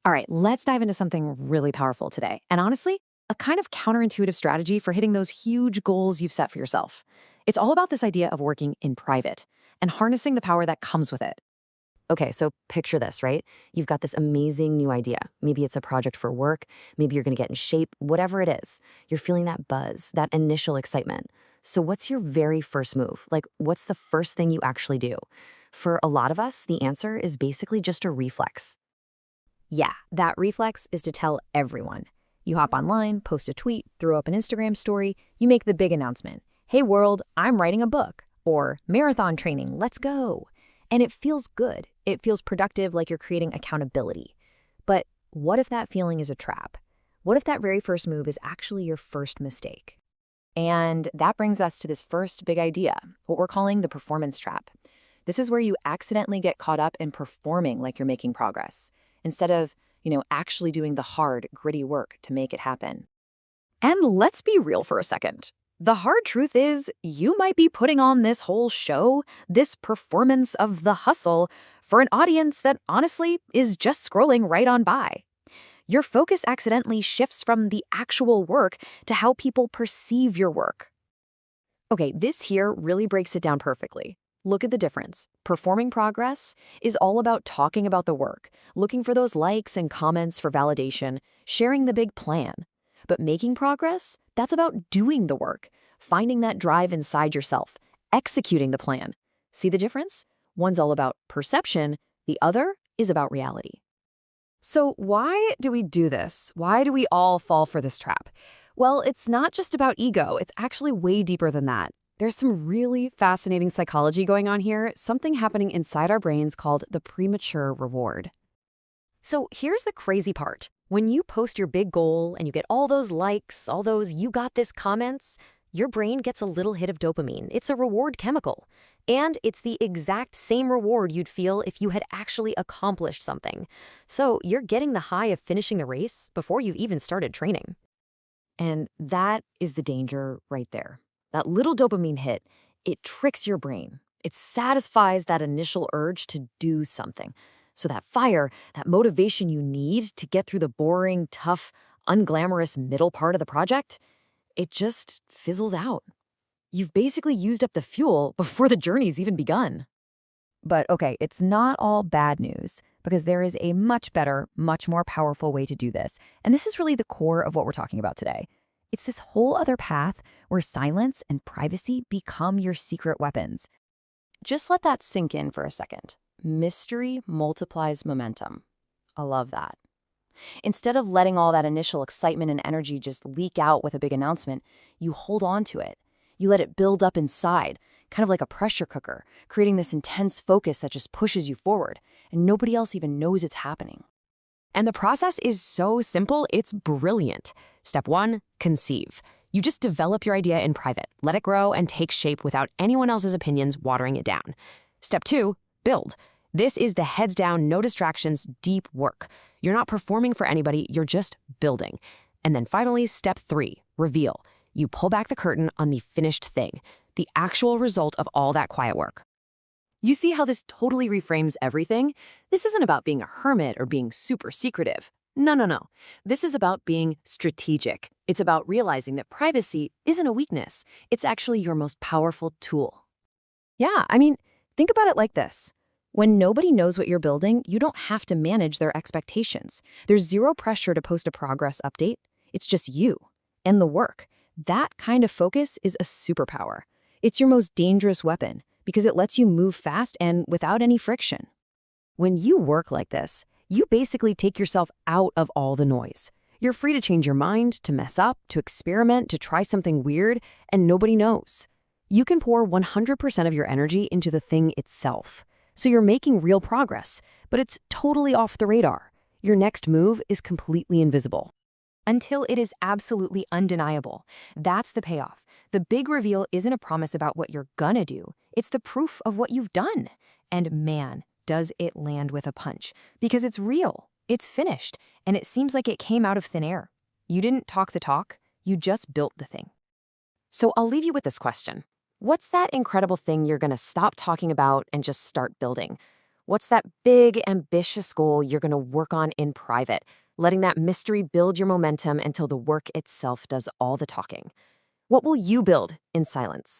All right, let's dive into something really powerful today. And honestly, a kind of counterintuitive strategy for hitting those huge goals you've set for yourself. It's all about this idea of working in private and harnessing the power that comes with it. Okay, so picture this, right? You've got this amazing new idea. Maybe it's a project for work, maybe you're gonna get in shape, whatever it is. You're feeling that buzz, that initial excitement. So, what's your very first move? Like, what's the first thing you actually do? For a lot of us, the answer is basically just a reflex. Yeah, that reflex is to tell everyone. You hop online, post a tweet, throw up an Instagram story, you make the big announcement. Hey world, I'm writing a book. Or marathon training, let's go. And it feels good. It feels productive, like you're creating accountability. But what if that feeling is a trap? What if that very first move is actually your first mistake? And that brings us to this first big idea, what we're calling the performance trap. This is where you accidentally get caught up in performing like you're making progress, instead of, actually doing the hard, gritty work to make it happen. And let's be real for a second. The hard truth is, you might be putting on this whole show, this performance of the hustle, for an audience that honestly is just scrolling right on by. Your focus accidentally shifts from the actual work to how people perceive your work. Okay, this here really breaks it down perfectly. Look at the difference. Performing progress is all about talking about the work, looking for those likes and comments for validation, sharing the big plan. But making progress, that's about doing the work, finding that drive inside yourself, executing the plan. See the difference? One's all about perception, the other is about reality. So why do we do this? Why do we all fall for this trap? Well, it's not just about ego. It's actually way deeper than that. There's some really fascinating psychology going on here, something happening inside our brains called the premature reward. So here's the crazy part. When you post your big goal and you get all those likes, all those "you got this" comments, your brain gets a little hit of dopamine. It's a reward chemical. And it's the exact same reward you'd feel if you had actually accomplished something. So you're getting the high of finishing the race before you've even started training. And that is the danger right there. That little dopamine hit, it tricks your brain. It satisfies that initial urge to do something. So that fire, that motivation you need to get through the boring, tough, unglamorous middle part of the project, it just fizzles out. You've basically used up the fuel before the journey's even begun. But okay, it's not all bad news, because there is a much better, much more powerful way to do this. And this is really the core of what we're talking about today. It's this whole other path where silence and privacy become your secret weapons. Just let that sink in for a second. Mystery multiplies momentum. I love that. Instead of letting all that initial excitement and energy just leak out with a big announcement, you hold on to it. You let it build up inside, kind of like a pressure cooker, creating this intense focus that just pushes you forward, and nobody else even knows it's happening. And the process is so simple, it's brilliant. Step 1, conceive. You just develop your idea in private, let it grow and take shape without anyone else's opinions watering it down. Step 2, build. This is the heads down, no distractions, deep work. You're not performing for anybody, you're just building. And then finally, step 3, reveal. You pull back the curtain on the finished thing, the actual result of all that quiet work. You see how this totally reframes everything? This isn't about being a hermit or being super secretive. No. This is about being strategic. It's about realizing that privacy isn't a weakness. It's actually your most powerful tool. Yeah, think about it like this. When nobody knows what you're building, you don't have to manage their expectations. There's zero pressure to post a progress update. It's just you and the work. That kind of focus is a superpower. It's your most dangerous weapon because it lets you move fast and without any friction. When you work like this, you basically take yourself out of all the noise. You're free to change your mind, to mess up, to experiment, to try something weird, and nobody knows. You can pour 100% of your energy into the thing itself. So you're making real progress, but it's totally off the radar. Your next move is completely invisible. Until it is absolutely undeniable. That's the payoff. The big reveal isn't a promise about what you're gonna do. It's the proof of what you've done. And man, does it land with a punch. Because it's real, it's finished, and it seems like it came out of thin air. You didn't talk the talk, you just built the thing. So I'll leave you with this question. What's that incredible thing you're gonna stop talking about and just start building? What's that big, ambitious goal you're going to work on in private, letting that mystery build your momentum until the work itself does all the talking? What will you build in silence?